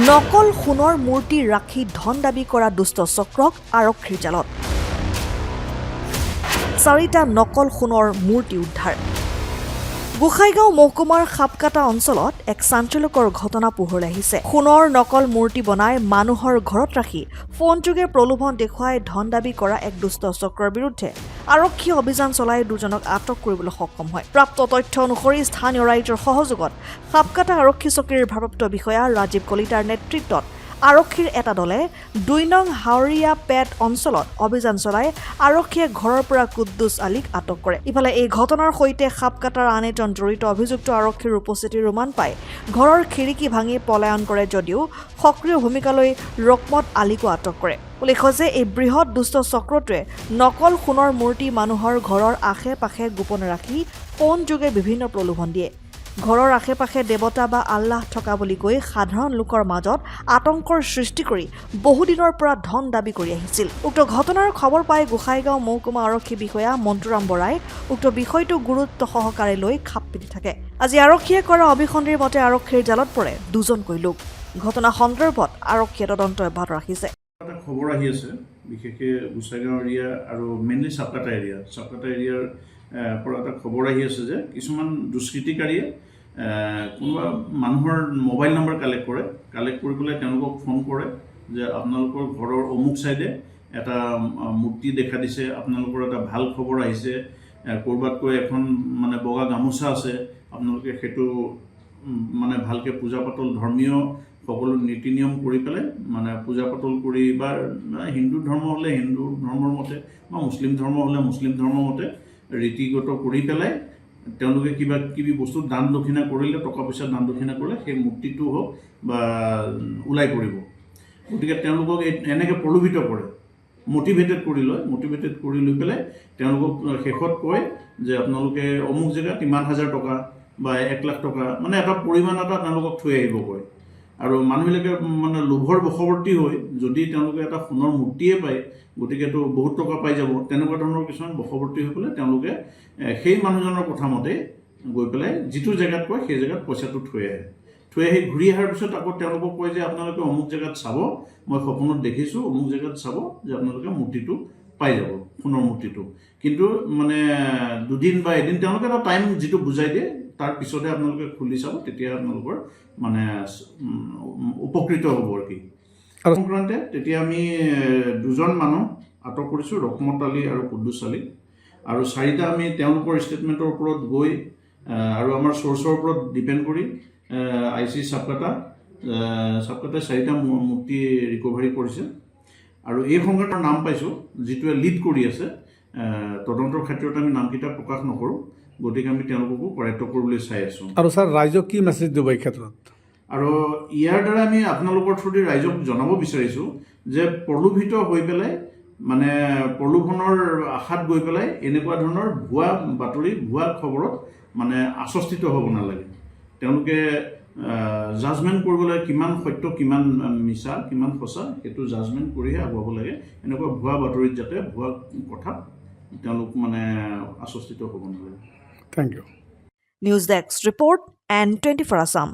নকল সোণৰ মূৰ্তি ৰাখি ধন দাবী কৰা দুষ্ট চক্ৰক আৰক্ষীৰ জালত। 4টা নকল সোণৰ মূৰ্তি উদ্ধাৰ। গোসাইগাঁও মহকুমাৰ সাপকাটা অঞ্চলত এক চাঞ্চল্যকৰ ঘটনা পোহৰলৈ আহিছে। সোণৰ নকল মূৰ্তি বনাই মানুহৰ ঘৰত ৰাখি ফোনযোগে প্ৰলোভন দেখুৱাই ধন দাবী কৰা এক দুষ্ট চক্ৰৰ বিৰুদ্ধে আৰক্ষীয়ে অভিযান চলাই দুজনক আটক কৰিবলৈ সক্ষম হয়। প্ৰাপ্ত তথ্য অনুসৰি স্থানীয় ৰাইজৰ সহযোগত সাপকাটা আৰক্ষী চকীৰ ভাৰপ্ৰাপ্ত বিষয়া ৰাজীৱ কলিতাৰ নেতৃত্বত আৰক্ষীৰ এটা দলে 2 নং হাওৰিয়া পেট অঞ্চলত অভিযান চলাই আৰক্ষীয়ে ঘৰৰ পৰা কুদ্দুছ আলীক আটক কৰে। ইফালে এই ঘটনাৰ সৈতে সাপকাটাৰ আন এজন জড়িত অভিযুক্ত আৰক্ষীৰ উপস্থিতিৰ ৰুমান পাই ঘৰৰ খিৰিকী ভাঙি পলায়ন কৰে যদিও সক্ৰিয় ভূমিকালৈ ৰকমত আলীকো আটক কৰে। উল্লেখ্য যে এই বৃহৎ দুষ্ট চক্ৰটোৱে নকল সোণৰ মূৰ্তি মানুহৰ ঘৰৰ আশে পাশে গোপনে ৰাখি ফোনযোগে বিভিন্ন প্ৰলোভন দিয়ে। ঘৰৰ আশে পাশে দেৱতা বা আল্লাহ থকা বুলি কৈ সাধাৰণ লোকৰ মাজত আতংকৰ সৃষ্টি কৰি বহুদিনৰ পৰা ধন দাবী কৰি আহিছিল। উক্ত ঘটনাৰ খবৰ পাই গোসাইগাঁও মহকুমা আৰক্ষী বিষয়া মন্তুৰাম বৰাই উক্ত বিষয়টো গুৰুত্ব সহকাৰে লৈ খাপ পিটি থাকে। আজি আৰক্ষীয়ে কৰা অভিসন্ধিৰ মতে আৰক্ষীৰ জালত পৰে দুজনকৈ লোক। ঘটনা সন্দৰ্ভত আৰক্ষীয়ে তদন্ত অব্যাহত ৰাখিছে। এটা খবৰ আহি আছে, বিশেষকৈ গোসাইগাঁও এৰিয়া আৰু মেইনলি সাপকাটা এৰিয়াৰ পৰা এটা খবৰ আহি আছে যে কিছুমান দুষ্কৃতিকাৰীয়ে কোনোবা মানুহৰ মোবাইল নম্বৰ কালেক্ট কৰি পেলাই তেওঁলোকক ফোন কৰে যে আপোনালোকৰ ঘৰৰ অমুক চাইডে এটা মূৰ্তি দেখা দিছে, আপোনালোকৰ এটা ভাল খবৰ আহিছে, ক'ৰবাতকৈ এখন মানে বগা গামোচা আছে, আপোনালোকে সেইটো মানে ভালকৈ পূজা পাতল ধৰ্মীয় সকলো নীতি নিয়ম কৰি পেলাই মানে পূজা পাতল কৰি বা হিন্দু ধৰ্ম হ'লে হিন্দু ধৰ্মৰ মতে বা মুছলিম ধৰ্ম হ'লে মুছলিম ধৰ্মৰ মতে ৰীতিগত কৰি পেলাই তেওঁলোকে কিবা কিবি বস্তু দান দক্ষিণা কৰিলে, টকা পইচা দান দক্ষিণা কৰিলে সেই মূৰ্তিটো হওক বা ওলাই পৰিব। গতিকে তেওঁলোকক এনেকৈ প্ৰলোভিত কৰে, মটিভেটেড কৰি লৈ পেলাই তেওঁলোকক শেষত কয় যে আপোনালোকে অমুক জেগাত ইমান হাজাৰ টকা বা 1 লাখ টকা মানে এটা পৰিমাণ এটা তেওঁলোকক থৈ আহিব কয়। আৰু মানুহবিলাকে মানে লোভৰ বশৱৰ্তী হৈ যদি তেওঁলোকে এটা সোণৰ মূৰ্তিয়ে পায় গতিকেতো বহুত টকা পাই যাব, তেনেকুৱা ধৰণৰ কিছুমান বশৱৰ্তী হৈ পেলাই তেওঁলোকে সেই মানুহজনৰ কথা মতে গৈ পেলাই যিটো জেগাত কয় সেই জেগাত পইচাটো থৈ আহি ঘূৰি অহাৰ পিছত আকৌ তেওঁলোকক কয় যে আপোনালোকে অমুক জেগাত চাব, মই সপোনত দেখিছোঁ অমুক জেগাত চাব যে আপোনালোকে মূৰ্তিটো পাই যাব, সোণৰ মূৰ্তিটো। কিন্তু মানে 2 দিন বা এদিন তেওঁলোকে এটা টাইম যিটো বুজাই দিয়ে তাৰ পিছতে আপোনালোকে খুলি চাব, তেতিয়া আপোনালোকৰ মানে উপকৃত হ'ব আৰু কি। সংক্ৰান্তে তেতিয়া আমি 2জন মানুহ আটক কৰিছোঁ, ৰকমত আলী আৰু কুদ্দুছ আলী, আৰু 4টা আমি তেওঁলোকৰ ষ্টেটমেণ্টৰ ওপৰত গৈ আৰু আমাৰ চ'ৰ্চৰ ওপৰত ডিপেণ্ড কৰি IC সাপকাটাই 4টা মূৰ্তি ৰিকভাৰী কৰিছে। আৰু এই সংঘাতৰ নাম পাইছোঁ যিটোৱে লিড কৰি আছে, তদন্তৰ ক্ষেত্ৰত আমি নামকেইটা প্ৰকাশ নকৰোঁ, গতিকে আমি তেওঁলোককো কৰায়ত্ব কৰিবলৈ চাই আছোঁ। আৰু ছাৰ ৰাইজক কি মেছেজ দিব এই ক্ষেত্ৰত? আৰু ইয়াৰ দ্বাৰা আমি আপোনালোকৰ থ্ৰুদি ৰাইজক জনাব বিচাৰিছোঁ যে প্ৰলোভিত হৈ পেলাই মানে প্ৰলোভনৰ আশাত গৈ পেলাই এনেকুৱা ধৰণৰ ভুৱা বাতৰি ভুৱা খবৰত মানে আশ্বস্তিত হ'ব নালাগে। তেওঁলোকে জাজমেণ্ট কৰিবলৈ কিমান সত্য কিমান মিছা কিমান সঁচা সেইটো জাজমেণ্ট কৰিহে আগুৱাব লাগে। এনেকুৱা ভুৱা বাতৰিত যাতে ভুৱা কথাত তেওঁলোক মানে আশ্বস্তিত হ'ব নালাগে। Thank you. News desk report N24 Assam.